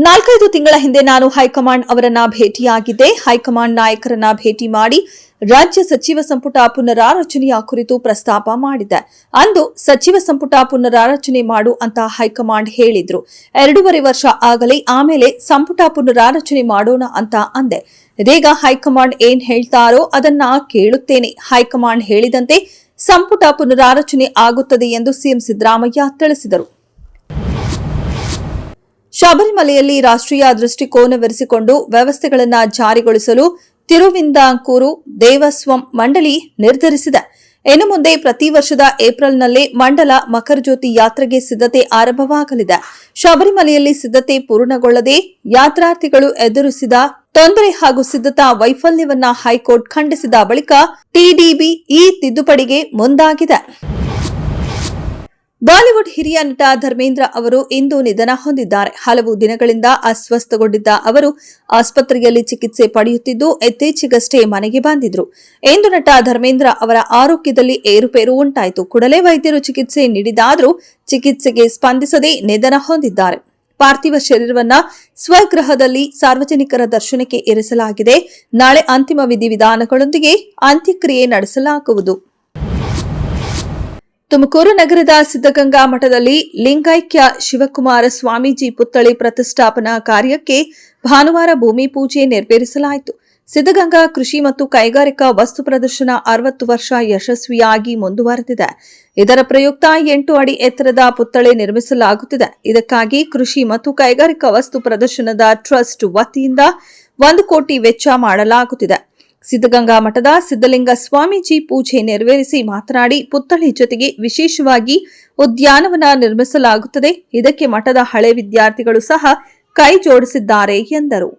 4-5 ತಿಂಗಳ ಹಿಂದೆ ನಾನು ಹೈಕಮಾಂಡ್ ಅವರನ್ನ ಭೇಟಿಯಾಗಿದ್ದೆ. ಹೈಕಮಾಂಡ್ ನಾಯಕರನ್ನ ಭೇಟಿ ಮಾಡಿ ರಾಜ್ಯ ಸಚಿವ ಸಂಪುಟ ಪುನರಾರಚನೆಯ ಕುರಿತು ಪ್ರಸ್ತಾಪ ಮಾಡಿದ್ದೆ. ಅಂದು ಸಚಿವ ಸಂಪುಟ ಪುನರಾರಚನೆ ಮಾಡು ಅಂತ ಹೈಕಮಾಂಡ್ ಹೇಳಿದ್ರು. 2.5 ವರ್ಷ ಆಗಲಿ, ಆಮೇಲೆ ಸಂಪುಟ ಪುನರಾರಚನೆ ಮಾಡೋಣ ಅಂತ ಅಂದೆ. ಇದೀಗ ಹೈಕಮಾಂಡ್ ಏನ್ ಹೇಳ್ತಾರೋ ಅದನ್ನ ಕೇಳುತ್ತೇನೆ. ಹೈಕಮಾಂಡ್ ಹೇಳಿದಂತೆ ಸಂಪುಟ ಪುನರಾರಚನೆ ಆಗುತ್ತದೆ ಎಂದು ಸಿಎಂ ಸಿದ್ದರಾಮಯ್ಯ ತಿಳಿಸಿದರು. ಶಬರಿಮಲೆಯಲ್ಲಿ ರಾಷ್ಟ್ರೀಯ ದೃಷ್ಟಿಕೋನವಿರಿಸಿಕೊಂಡು ವ್ಯವಸ್ಥೆಗಳನ್ನು ಜಾರಿಗೊಳಿಸಲು ತಿರುವಿದಾಂಕೂರು ದೇವಸ್ವಂ ಮಂಡಳಿ ನಿರ್ಧರಿಸಿದೆ. ಇನ್ನು ಮುಂದೆ ಪ್ರತಿ ವರ್ಷದ ಏಪ್ರಿಲ್ನಲ್ಲಿ ಮಂಡಲ ಮಕರಜ್ಯೋತಿ ಯಾತ್ರೆಗೆ ಸಿದ್ಧತೆ ಆರಂಭವಾಗಲಿದೆ. ಶಬರಿಮಲೆಯಲ್ಲಿ ಸಿದ್ಧತೆ ಪೂರ್ಣಗೊಳ್ಳದೆ ಯಾತ್ರಾರ್ಥಿಗಳು ಎದುರಿಸಿದ ತೊಂದರೆ ಹಾಗೂ ಸಿದ್ಧತಾ ವೈಫಲ್ಯವನ್ನ ಹೈಕೋರ್ಟ್ ಖಂಡಿಸಿದ ಬಳಿಕ ಟಿಡಿಬಿ ಈ ತಿದ್ದುಪಡಿಗೆ ಮುಂದಾಗಿದೆ. ಬಾಲಿವುಡ್ ಹಿರಿಯ ನಟ ಧರ್ಮೇಂದ್ರ ಅವರು ಇಂದು ನಿಧನ ಹೊಂದಿದ್ದಾರೆ. ಹಲವು ದಿನಗಳಿಂದ ಅಸ್ವಸ್ಥಗೊಂಡಿದ್ದ ಅವರು ಆಸ್ಪತ್ರೆಯಲ್ಲಿ ಚಿಕಿತ್ಸೆ ಪಡೆಯುತ್ತಿದ್ದು ಇತ್ತೀಚೆಗಷ್ಟೇ ಮನೆಗೆ ಬಂದಿದ್ರು. ಇಂದು ನಟ ಧರ್ಮೇಂದ್ರ ಅವರ ಆರೋಗ್ಯದಲ್ಲಿ ಏರುಪೇರು ಉಂಟಾಯಿತು. ಕೂಡಲೇ ವೈದ್ಯರು ಚಿಕಿತ್ಸೆ ನೀಡಿದಾದರೂ ಚಿಕಿತ್ಸೆಗೆ ಸ್ಪಂದಿಸದೆ ನಿಧನ ಹೊಂದಿದ್ದಾರೆ. ಪಾರ್ಥಿವ ಶರೀರವನ್ನ ಸ್ವಗೃಹದಲ್ಲಿ ಸಾರ್ವಜನಿಕರ ದರ್ಶನಕ್ಕೆ ಇರಿಸಲಾಗಿದೆ. ನಾಳೆ ಅಂತಿಮ ವಿಧಿವಿಧಾನಗಳೊಂದಿಗೆ ಅಂತ್ಯಕ್ರಿಯೆ ನಡೆಸಲಾಗುವುದು. ತುಮಕೂರು ನಗರದ ಸಿದ್ದಗಂಗಾ ಮಠದಲ್ಲಿ ಲಿಂಗೈಕ್ಯ ಶಿವಕುಮಾರ ಸ್ವಾಮೀಜಿ ಪುತ್ಥಳಿ ಪ್ರತಿಷ್ಠಾಪನಾ ಕಾರ್ಯಕ್ಕೆ ಭಾನುವಾರ ಭೂಮಿ ಪೂಜೆ ನೆರವೇರಿಸಲಾಯಿತು. ಸಿದ್ದಗಂಗಾ ಕೃಷಿ ಮತ್ತು ಕೈಗಾರಿಕಾ ವಸ್ತು ಪ್ರದರ್ಶನ 60 ವರ್ಷ ಯಶಸ್ವಿಯಾಗಿ ಮುಂದುವರೆದಿದೆ. ಇದರ ಪ್ರಯುಕ್ತ 8 ಅಡಿ ಎತ್ತರದ ಪುತ್ಥಳಿ ನಿರ್ಮಿಸಲಾಗುತ್ತಿದೆ. ಇದಕ್ಕಾಗಿ ಕೃಷಿ ಮತ್ತು ಕೈಗಾರಿಕಾ ವಸ್ತು ಪ್ರದರ್ಶನದ ಟ್ರಸ್ಟ್ ವತಿಯಿಂದ 1 ಕೋಟಿ ವೆಚ್ಚ ಮಾಡಲಾಗುತ್ತಿದೆ. ಸಿದ್ದಗಂಗಾ ಮಠದ ಸಿದ್ದಲಿಂಗ ಸ್ವಾಮೀಜಿ ಪೂಜೆ ನೆರವೇರಿಸಿ ಮಾತನಾಡಿ, ಪುತ್ಥಳಿ ಜೊತೆಗೆ ವಿಶೇಷವಾಗಿ ಉದ್ಯಾನವನ ನಿರ್ಮಿಸಲಾಗುತ್ತದೆ. ಇದಕ್ಕೆ ಮಠದ ಹಳೆ ವಿದ್ಯಾರ್ಥಿಗಳು ಸಹ ಕೈ ಜೋಡಿಸಿದ್ದಾರೆ ಎಂದರು.